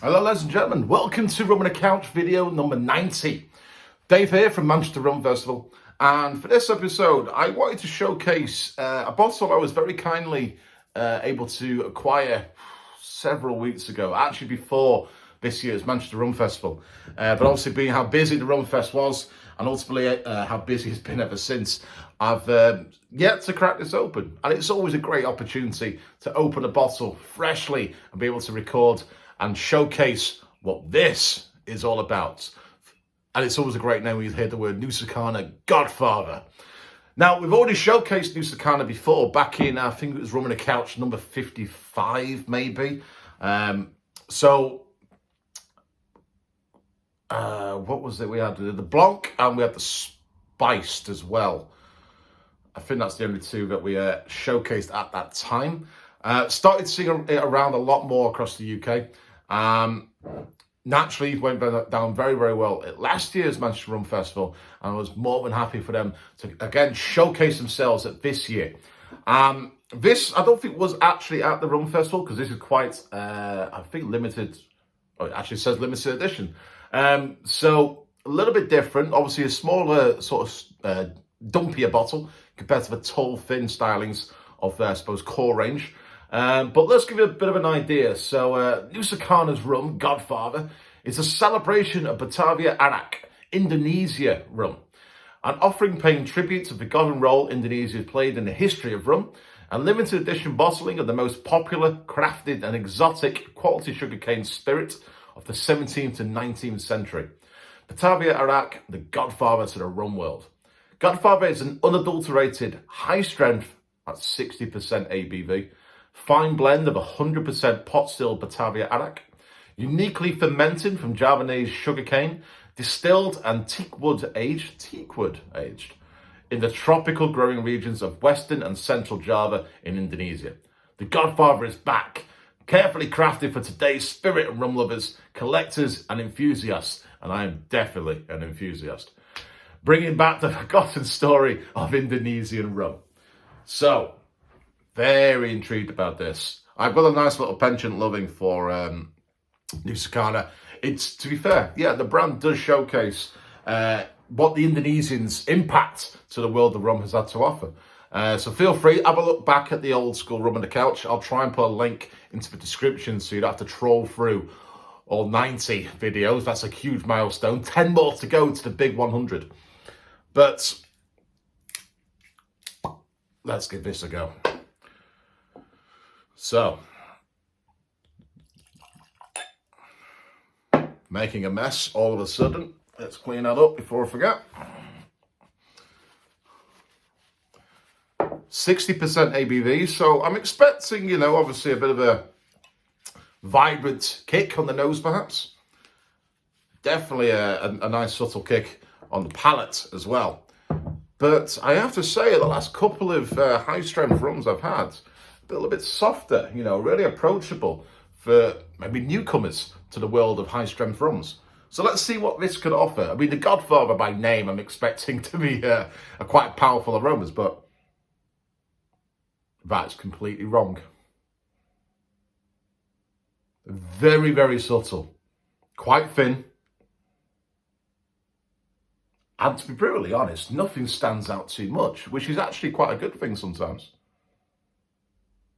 Hello ladies and gentlemen, welcome to Rum on a Couch video number 90. Dave here from Manchester Rum Festival, and for this episode I wanted to showcase a bottle I was very kindly able to acquire several weeks ago, actually before this year's Manchester Rum Festival. But obviously being how busy the Rum Fest was, and ultimately how busy it's been ever since, I've yet to crack this open. And it's always a great opportunity to open a bottle freshly and be able to record and showcase what this is all about. And it's always a great name when you hear the word Nusa Caña, Godfather. Now, we've already showcased Nusa Caña before, back in, I think it was Rum on a Couch number 55, maybe. What was it? We had the Blanc and we had the Spiced as well. I think that's the only two that we showcased at that time. Started seeing it around a lot more across the UK. Naturally, went down very, very well at last year's Manchester Rum Festival, and I was more than happy for them to, again, showcase themselves at this year. This, I don't think, was actually at the Rum Festival, because this is quite, I think, limited. Oh, it actually says limited edition. So, a little bit different. Obviously, a smaller, sort of dumpier bottle compared to the tall, thin stylings of, I suppose, core range. But let's give you a bit of an idea. So, Nusa Caña's rum, Godfather, is a celebration of Batavia Arak, Indonesia rum, an offering paying tribute to the forgotten role Indonesia has played in the history of rum, and limited edition bottling of the most popular, crafted and exotic quality sugarcane spirit of the 17th to 19th century. Batavia Arak, the Godfather to the rum world. Godfather is an unadulterated, high strength, at 60% ABV, fine blend of 100% pot still Batavia Arak, uniquely fermented from Javanese sugarcane, distilled and teakwood aged in the tropical growing regions of Western and Central Java in Indonesia. The Godfather is back, carefully crafted for today's spirit and rum lovers, collectors and enthusiasts, and I am definitely an enthusiast, bringing back the forgotten story of Indonesian rum. So, very intrigued about this. I've got a nice little penchant loving for Nusa Caña. It's, to be fair, yeah, the brand does showcase what the Indonesians' impact to the world of rum has had to offer. So feel free, have a look back at the old school Rum on the Couch. I'll try and put a link into the description so you don't have to troll through all 90 videos. That's a huge milestone. 10 more to go to the big 100. But let's give this a go. So, making a mess all of a sudden. Let's clean that up before I forget. 60% ABV, so I'm expecting, you know, obviously a bit of a vibrant kick on the nose, perhaps. Definitely a nice subtle kick on the palate as well. But I have to say, the last couple of high-strength rums I've had, a little bit softer, you know, really approachable for maybe newcomers to the world of high-strength rums. So let's see what this could offer. I mean, the Godfather by name, I'm expecting to be a quite powerful aromas, but that's completely wrong. Very, very subtle. Quite thin. And to be brutally honest, nothing stands out too much, which is actually quite a good thing sometimes.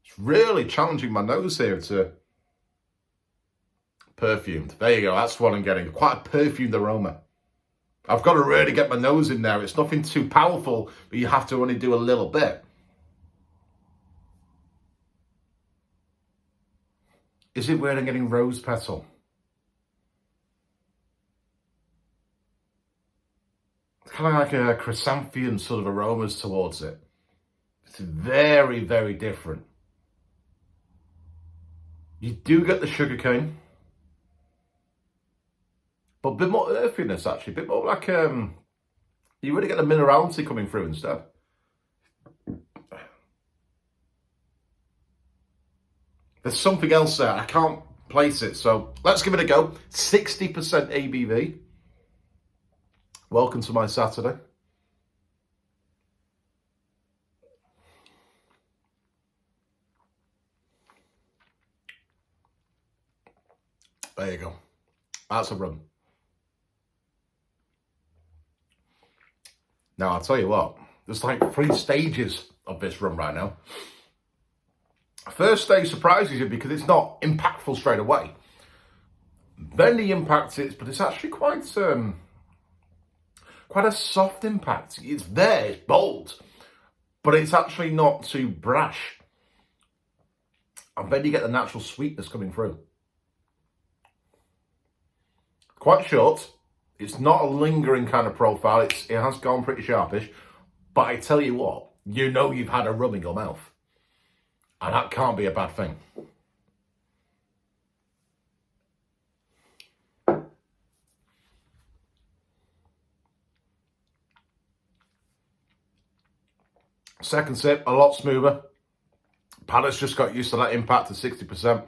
It's really challenging my nose here to perfumed. There you go, that's what I'm getting. Quite a perfumed aroma. I've got to really get my nose in there. It's nothing too powerful, but you have to only do a little bit. Is it weird I'm getting rose petal? It's kind of like a chrysanthemum sort of aromas towards it. It's very, very different. You do get the sugarcane, but a bit more earthiness actually, a bit more like, you really get the minerality coming through instead. There's something else there, I can't place it, so let's give it a go. 60% ABV. Welcome to my Saturday. There you go. That's a rum. Now, I'll tell you what, there's like 3 stages of this rum right now. First stage surprises you because it's not impactful straight away. Then the impact is, but it's actually quite a soft impact. It's there, it's bold, but it's actually not too brash. And then you get the natural sweetness coming through. Quite short. It's not a lingering kind of profile. It has gone pretty sharpish. But I tell you what, you know you've had a rum in your mouth. And that can't be a bad thing. Second sip, a lot smoother. Palate's just got used to that impact of 60%.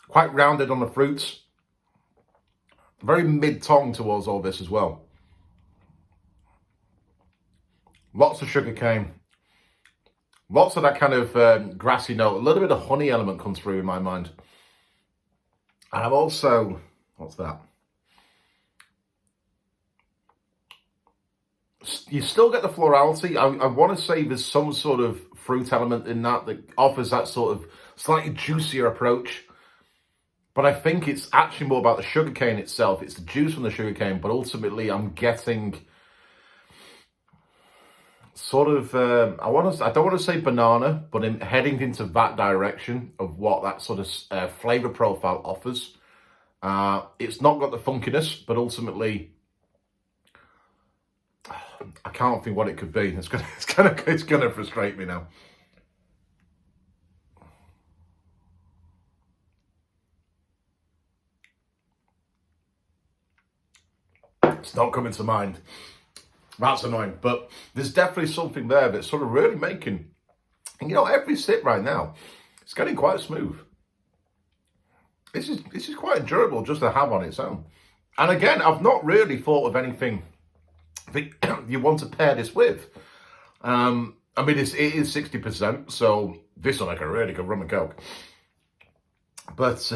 Quite rounded on the fruits. Very mid-tongue towards all this as well. Lots of sugar cane. Lots of that kind of grassy note. A little bit of honey element comes through in my mind. And I've also, what's that? You still get the florality. I want to say there's some sort of fruit element in that offers that sort of slightly juicier approach. But I think it's actually more about the sugarcane itself. It's the juice from the sugarcane, but ultimately I'm getting sort of, I don't want to say banana, but heading into that direction of what that sort of flavor profile offers. It's not got the funkiness, but ultimately, I can't think what it could be. It's gonna frustrate me now. It's not coming to mind. That's annoying, but there's definitely something there that's sort of really making, and every sip right now, it's getting quite smooth. This is quite enjoyable just to have on its own. And again, I've not really thought of anything that you want to pair this with. I mean, it is 60%, so this will make a really good rum and coke. But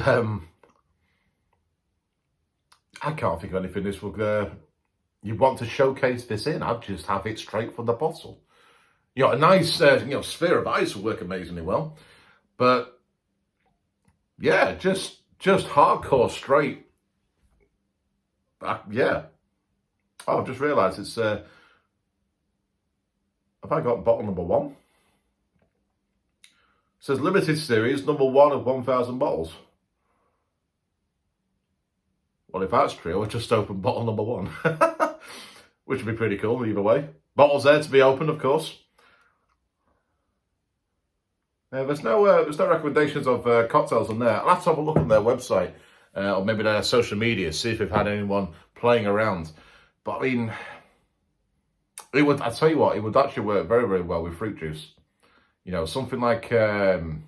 I can't think of anything this would you want to showcase this in. I'd just have it straight from the bottle. A nice sphere of ice will work amazingly well. But yeah, just hardcore straight. Yeah. Oh, I've just realised it's have I got bottle number 1? It says limited series, number 1 of 1,000 bottles. Well, if that's true, I just opened bottle number 1. Which would be pretty cool either way. Bottles there to be opened, of course. There's no recommendations of cocktails on there. I'll have to have a look on their website or maybe their social media, see if they've had anyone playing around. But I mean, I tell you what, it would actually work very, very well with fruit juice. Something like guava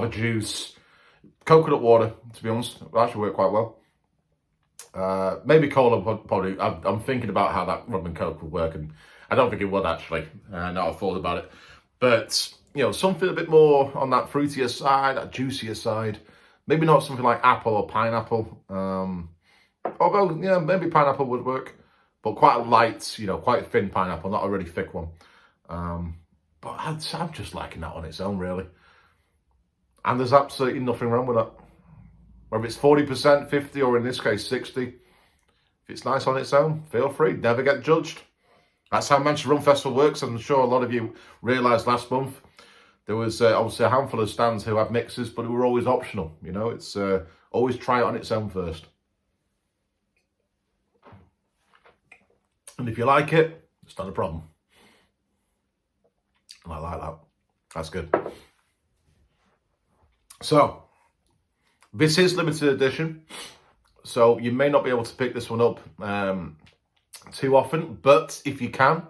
juice, coconut water, to be honest, would actually work quite well. Maybe cola, probably. I'm thinking about how that rum and coke would work, and I don't think it would actually. Now I've thought about it. But, something a bit more on that fruitier side, that juicier side. Maybe not something like apple or pineapple. Although, yeah, maybe pineapple would work. But quite a light, quite a thin pineapple, not a really thick one. But I'm just liking that on its own, really. And there's absolutely nothing wrong with that. Whether it's 40%, 50, or in this case, 60. If it's nice on its own, feel free. Never get judged. That's how Manchester Rum Festival works. I'm sure a lot of you realised last month. There was obviously a handful of stands who had mixers, but who were always optional. It's always try it on its own first. And if you like it, it's not a problem. And I like that. That's good. So, this is limited edition. So, you may not be able to pick this one up too often. But if you can,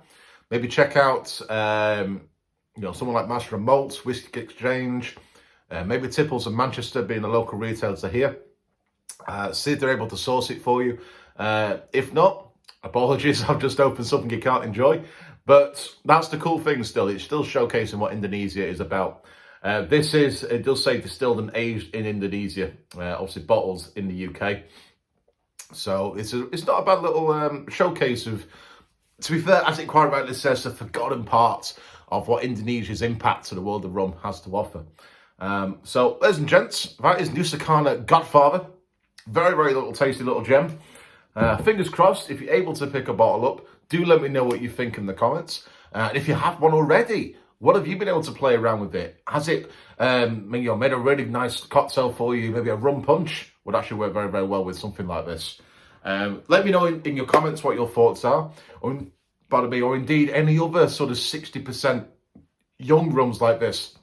maybe check out, someone like Master and Malts, Whisky Exchange, maybe Tipples in Manchester, being the local retailers are here. See if they're able to source it for you. If not, apologies, I've just opened something you can't enjoy. But that's the cool thing still. It's still showcasing what Indonesia is about. It does say distilled and aged in Indonesia, obviously bottles in the UK. So it's not a bad little showcase of, to be fair, as it quite rightly says, the forgotten parts of what Indonesia's impact to the world of rum has to offer. So, ladies and gents, that is Nusa Caña Godfather. Very, very little tasty little gem. Fingers crossed, if you're able to pick a bottle up, do let me know what you think in the comments. And if you have one already, what have you been able to play around with it? Has it made a really nice cocktail for you? Maybe a rum punch would actually work very, very well with something like this. Let me know in your comments what your thoughts are. Or indeed any other sort of 60% young rums like this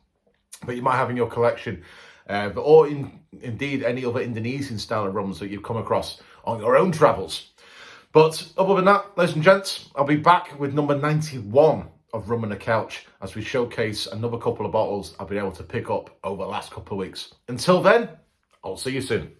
that you might have in your collection. Or indeed any other Indonesian style of rums that you've come across on your own travels. But other than that, ladies and gents, I'll be back with number 91 of Rum on the Couch as we showcase another couple of bottles I've been able to pick up over the last couple of weeks. Until then, I'll see you soon.